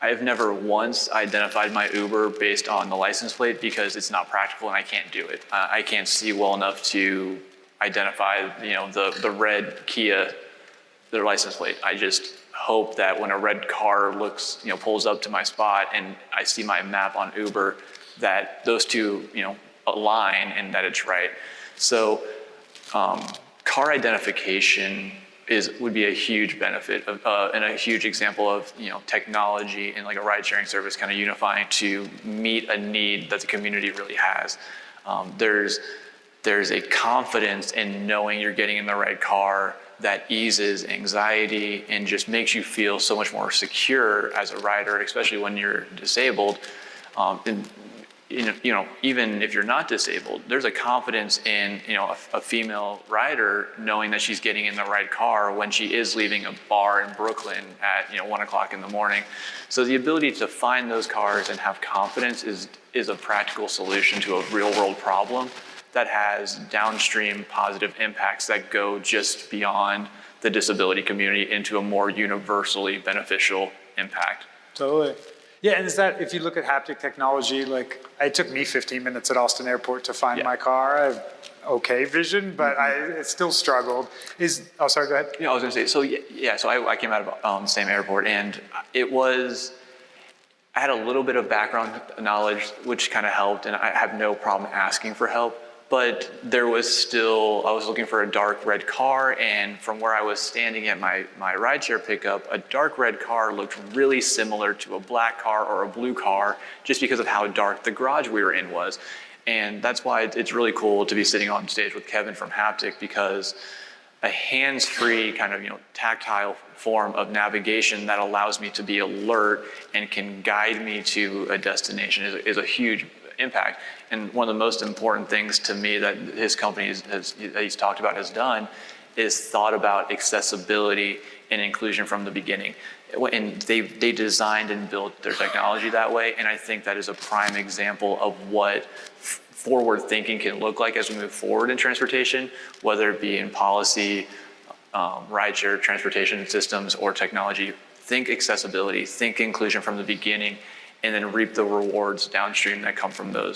I've never once identified my Uber based on the license plate because it's not practical and I can't do it. I can't see well enough to identify, the red Kia, their license plate. I just hope that when a red car pulls up to my spot and I see my map on Uber, that those two, align and that it's right. So car identification would be a huge benefit and a huge example of technology and like a ride-sharing service kind of unifying to meet a need that the community really has. There's a confidence in knowing you're getting in the right car that eases anxiety and just makes you feel so much more secure as a rider, especially when you're disabled. Even if you're not disabled, there's a confidence in, a female rider knowing that she's getting in the right car when she is leaving a bar in Brooklyn at, 1 o'clock in the morning. So the ability to find those cars and have confidence is a practical solution to a real world problem that has downstream positive impacts that go just beyond the disability community into a more universally beneficial impact. Totally. Yeah, and is that, if you look at haptic technology, like it took me 15 minutes at Austin Airport to find my car. I have okay vision, but I still struggled. Sorry, go ahead. I was gonna say, so I came out of the same airport and I had a little bit of background knowledge, which kind of helped, and I have no problem asking for help. But I was looking for a dark red car, and from where I was standing at my rideshare pickup, a dark red car looked really similar to a black car or a blue car just because of how dark the garage we were in was. And that's why it's really cool to be sitting on stage with Kevin from Haptic, because a hands-free kind of tactile form of navigation that allows me to be alert and can guide me to a destination is a huge impact. And one of the most important things to me that his company that he's talked about has done is thought about accessibility and inclusion from the beginning. And they designed and built their technology that way. And I think that is a prime example of what forward thinking can look like as we move forward in transportation, whether it be in policy, rideshare transportation systems, or technology. Think accessibility, think inclusion from the beginning, and then reap the rewards downstream that come from those.